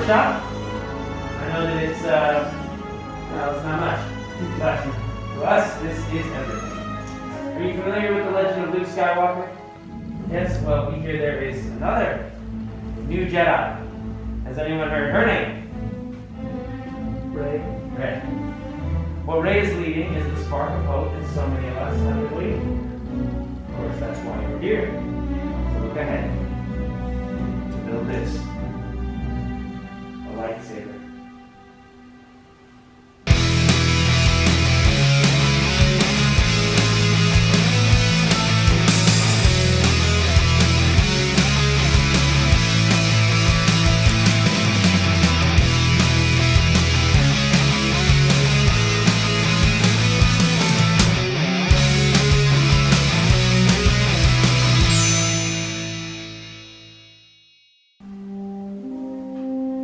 shot. I know that it's not much, but to us, this is everything. Are you familiar with the legend of Luke Skywalker? Yes, well, we hear there is another new Jedi. Has anyone heard her name? Rey. What Rey is leading is the spark of hope that so many of us have been waiting. Of course, that's why you're here. So look ahead to build this, a lightsaber.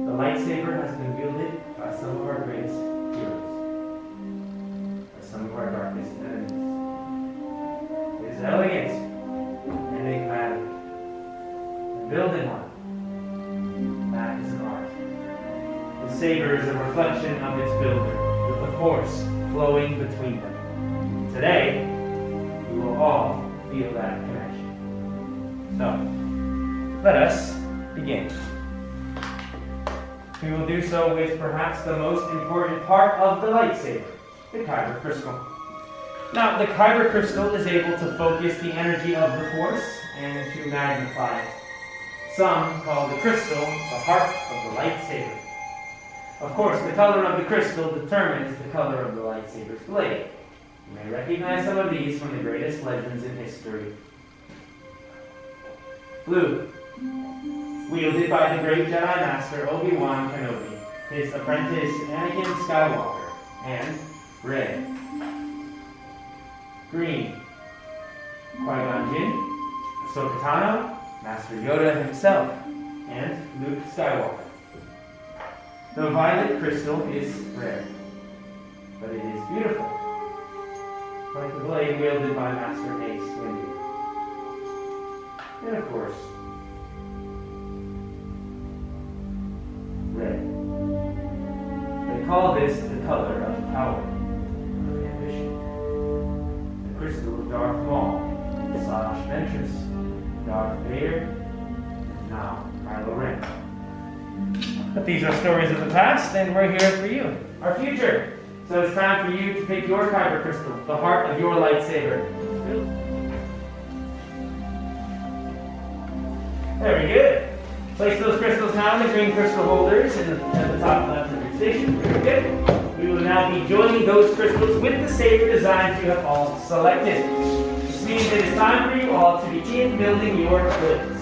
The lightsaber has been wielded by some of our greatest heroes, by some of our darkest enemies. It is elegant and enigmatic. And building one, that is an art. The saber is a reflection of its builder, with the force flowing between them. Today, we will all feel that connection. So, let us begin. We will do so with perhaps the most important part of the lightsaber, the kyber crystal. Now, the kyber crystal is able to focus the energy of the force and to magnify it. Some call the crystal the heart of the lightsaber. Of course, the color of the crystal determines the color of the lightsaber's blade. You may recognize some of these from the greatest legends in history. Blue, wielded by the great Jedi Master Obi-Wan Kenobi, his apprentice Anakin Skywalker, and red. Green, Qui-Gon Jinn, Ahsoka Tano, Master Yoda himself, and Luke Skywalker. The violet crystal is rare, but it is beautiful, like the blade wielded by Master Mace Windu. And of course, red. They call this the color of power, of ambition. The crystal of Darth Maul, Asajj Ventress, Darth Vader, and now Kylo Ren. But these are stories of the past, and we're here for you, our future. So it's time for you to pick your kyber crystal, the heart of your lightsaber. Very good. Place those crystals now in the green crystal holders at the top left of your station. Very good. We will now be joining those crystals with the saber designs you have all selected. This means it is time for you all to begin building your hilts.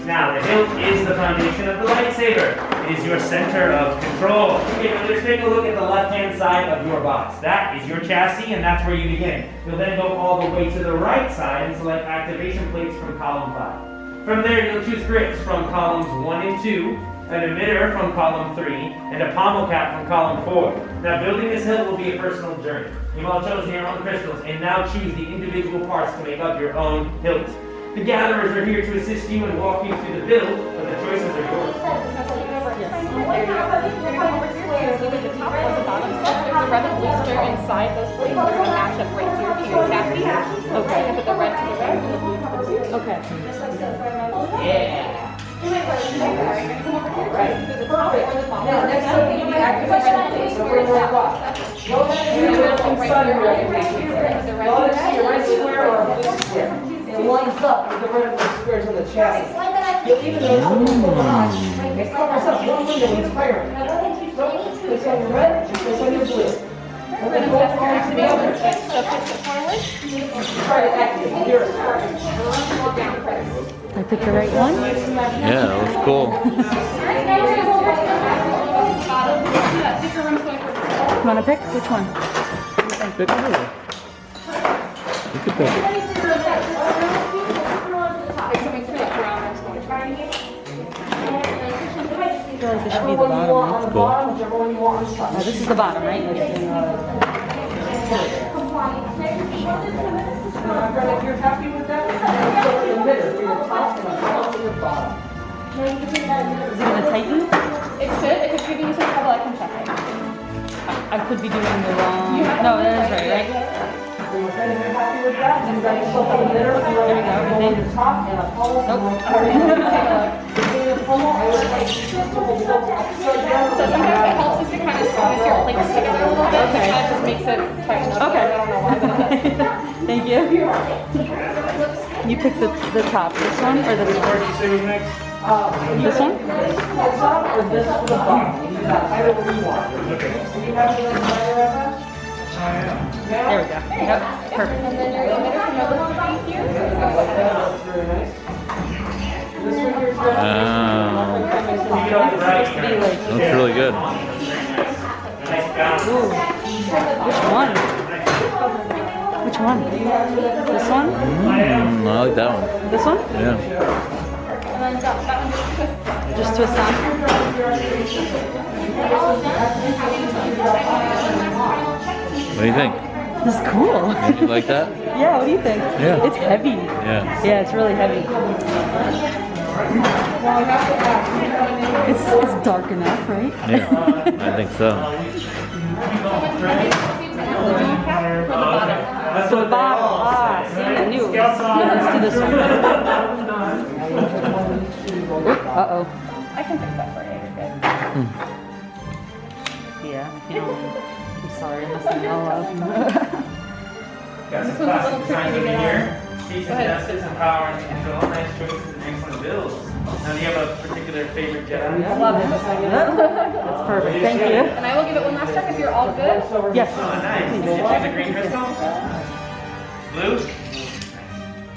Now, the hilt is the foundation of the lightsaber. It is your center of control. Okay, now let's take a look at the left-hand side of your box. That is your chassis, and that's where you begin. You'll then go all the way to the right side and select activation plates from column 5. From there, you'll choose grips from columns 1 and 2, an emitter from column 3, and a pommel cap from column 4. Now, building this hilt will be a personal journey. You've all chosen your own crystals, and now choose the individual parts to make up your own hilt. The gatherers are here to assist you and walk you through the build, but the choices are yours. Either the top or the bottom set. There's a red and blue square inside those plates. They're going to match up right here to your chassis. Okay. And put the red to the red and the blue to the blue. Okay. Yeah. Right. Either the top or the bottom. Now, next up, you activate the red plate. So we're going to walk. Go ahead and do it inside your red plate. Go ahead and see a red square or a blue square. It lines up with the red and blue squares on the chassis. You'll even notice a little notch. It covers up one window when it's firing. So, place on your red and place on your blue. And then go forward to the other. So push it forward. Try to activate your I picked the right one? Yeah, that was cool. You want to pick? Which one? Pick it. You could pick it. I feel like this should be the bottom, right? Cool. This is the bottom, right? If you're happy with that, go to the emitter for your top and the bottom for your bottom. Is it going to tighten? It should. If it's giving you some trouble, I can check it. I could be doing the wrong. You have No, to that is do it, right, right? Okay, if you're happy with that, then you guys still have a knitter. There we go, everything. The top and a pommel. Nope. Between the pommel, I would like to hold the hilt upside down. So sometimes what helps is to kind of squeeze your plates together a little bit. Okay. It kind of just makes it tighten up. Okay. I don't know why, but it does. Thank you. You picked the top. This one or the top? This one? The top or this for the bottom? You got either one you want. So you have it like right around that? There we go. Yep. Perfect. And then your emitter from over the here. That's very nice. This one here's good. That's really good. Ooh. Which one? Which one? This one? I like that one. This one? Yeah. And then that one Just twist on. What do you think? This is cool. You like that? Yeah, what do you think? Yeah. It's heavy. Yeah. Yeah, it's really heavy. It's dark enough, right? Yeah, I think so. That's So the bottom. Ah, see, I knew. Let's do this one. Uh-oh. I can fix that for you. You're good. Yeah. I'm sorry, I'm messing it all up. Got some classic designs over here. Peace and justice and power and control. Nice choices and excellent builds. Now, do you have a particular favorite Jedi? I love it. That's perfect. Thank you. And I will give it one last check if you're all good. Yes. Oh, nice. Did you choose a green crystal? Blue?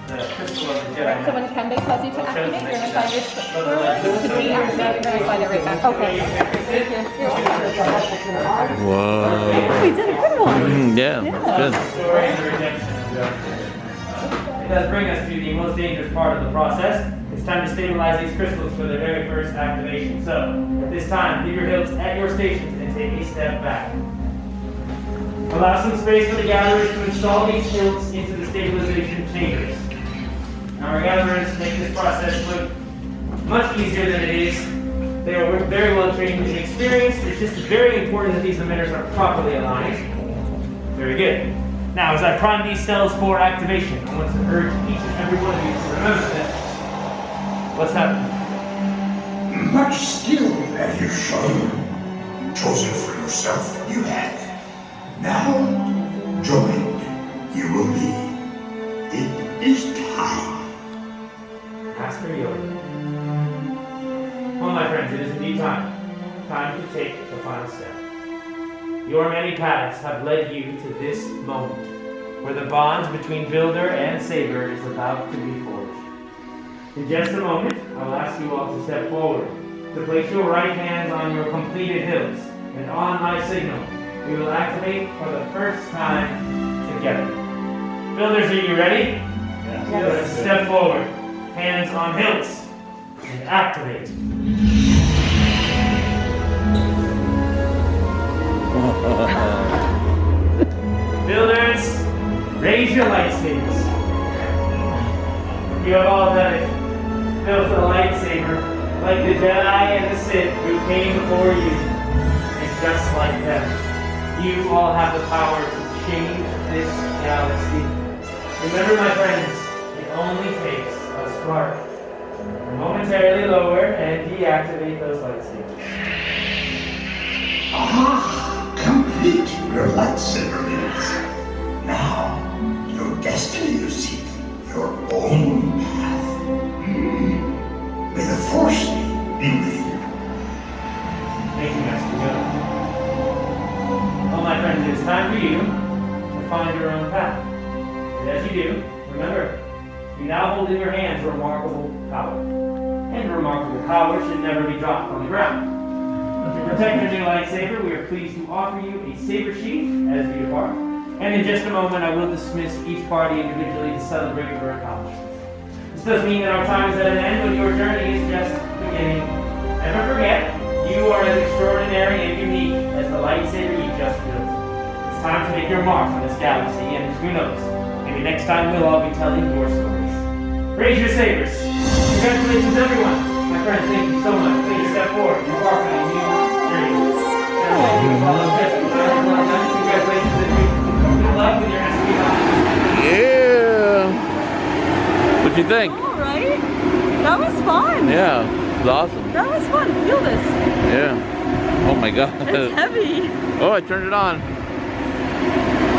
The crystal of the Jedi. So when Kembe tells you to activate, you're going to slide your foot forward. To deactivate, you're going to slide it right back. Okay. You're welcome. Whoa. We did a good one. Yeah, that's good. Story and the redemption. It does bring us to the most dangerous part of the process. It's time to stabilize these crystals for their very first activation. So, at this time, leave your hilts at your stations and take a step back. Allow some space for the gatherers to install these hilts into the stabilization chambers. Now, our gatherers make this process look much easier than it is. They are very well trained and experienced. It's just very important that these emitters are properly aligned. Very good. Now, as I prime these cells for activation, I want to urge each and every one of you to remember this. What's happening? Much skill have you shown. Chosen for yourself, you have. Now, joined, you will be. It is time. Master Yoda. Well, my friends, it is indeed time. Time to take the final step. Your many paths have led you to this moment, where the bond between Builder and Saber is about to be forged. In just a moment, I will ask you all to step forward, to place your right hands on your completed hilts, and on my signal, we will activate for the first time together. Builders, are you ready? Yes. Step forward, hands on hilts, and activate. Builders, raise your lightsabers. You have all done it. Built a lightsaber like the Jedi and the Sith who came before you. And just like them, you all have the power to change this galaxy. Remember, my friends, it only takes a spark. Momentarily lower and deactivate those lightsabers. Ah, complete your lightsaber needs. Now, your destiny you seek, your own path. May the Force be with you. Thank you, Master Yoda. Well, my friends, it's time for you to find your own path. And as you do, remember, you now hold in your hands remarkable power. And remarkable power should never be dropped on the ground. To protect your new lightsaber, we are pleased to offer you a saber sheath as you depart. And in just a moment, I will dismiss each party individually to celebrate your accomplishments. This does mean that our time is at an end, but your journey is just beginning. Never forget, you are as extraordinary and unique as the lightsaber you just built. It's time to make your mark on this galaxy, and who knows, maybe next time we'll all be telling your stories. Raise your sabers. Congratulations, everyone. My friends, thank you so much. Please step forward and embark on a new What'd you think? All right. That was fun. Yeah, it was awesome. That was fun. Feel this. Yeah. Oh my god. It's heavy. Oh, I turned it on.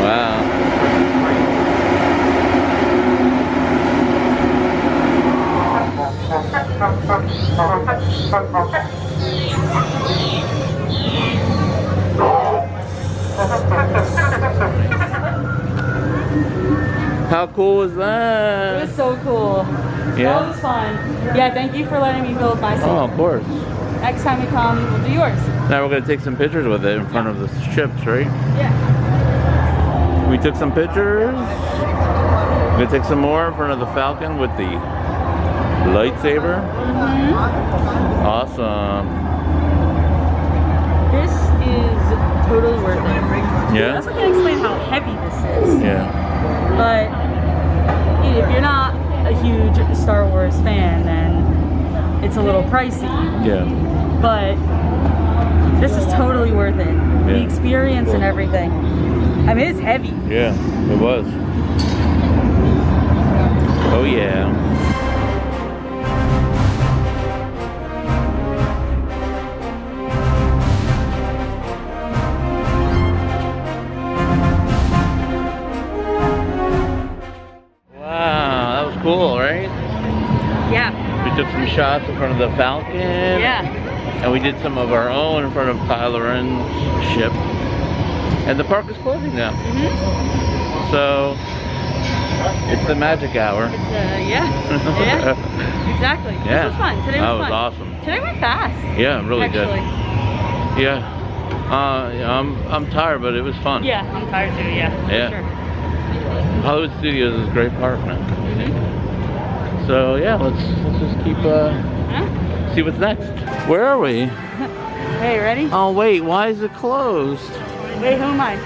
Wow. How cool was It that? was so cool. Yeah? That was fun. Yeah, thank you for letting me build my Oh, saber. of course. Next time we come, we'll do yours. Now we're gonna take some pictures with it in front of the ships, right? Yeah. We took some pictures. We're gonna take some more in front of the Falcon with the lightsaber. Awesome. This is totally worth it. I Yeah? also can't explain how heavy this is. Yeah. But if you're not a huge Star Wars fan, then it's a little pricey. Yeah. But this is totally worth it. The Yeah. experience and everything. I mean, it's heavy. Yeah, it was. Oh yeah. Wow, that was cool, right? Yeah. We took some shots in front of the Falcon. Yeah. And we did some of our own in front of Kylo Ren's ship. And the park is closing now. So, it's the magic hour. Yeah. Yeah. Exactly. Yeah. This was fun. Today was That was fun. awesome. Today went fast. Yeah, really Actually. good. Yeah. Yeah, I'm tired, but it was fun. Yeah, I'm tired too. Yeah. for Yeah. Sure. Hollywood Studios is a great park now. So yeah, let's just keep see what's next. Where are we? Hey, ready? Oh wait, why is it closed? Wait, who am I?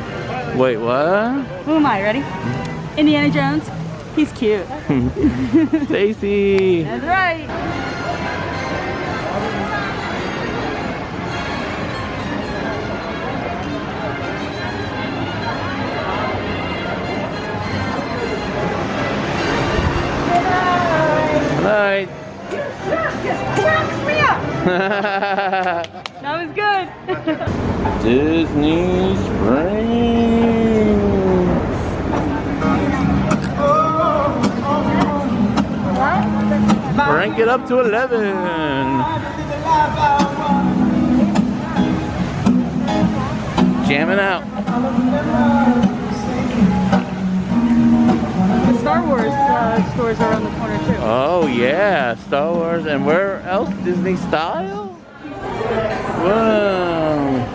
Wait, what? Who am I? Ready? Indiana Jones. He's cute. Stacy. That's right. Night. Cracks me up. That was good. Disney Springs. Rank it up to 11. Jamming out. The Star Wars stores are on the corner too. Oh yeah, Star Wars. And where else? Disney style? Whoa.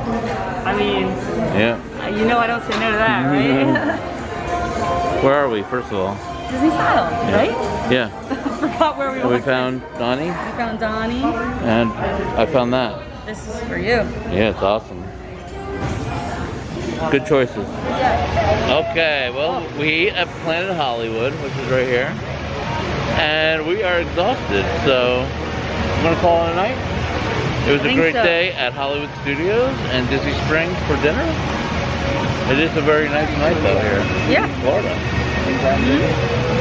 I mean, Yeah. you know I don't say no to that, right? Where are we, first of all? Disney style, right? Yeah. I forgot where we We were. found Donnie, We found Donnie. and I found that. This is for you. Yeah, it's awesome. Good choices. Okay, well, we eat at Planet Hollywood, which is right here. And we are exhausted, so I'm going to call it a night. It was a great day at Hollywood Studios and Disney Springs for dinner. It is a very nice night, though, here Yeah. in Florida.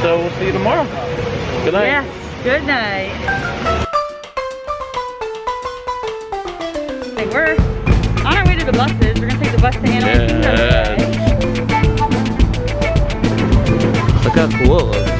So we'll see you tomorrow. Good night. Yes. Good night. Okay, we're on our way to the buses. We're gonna take the bus to Animal Kingdom today. Look how cool it looks.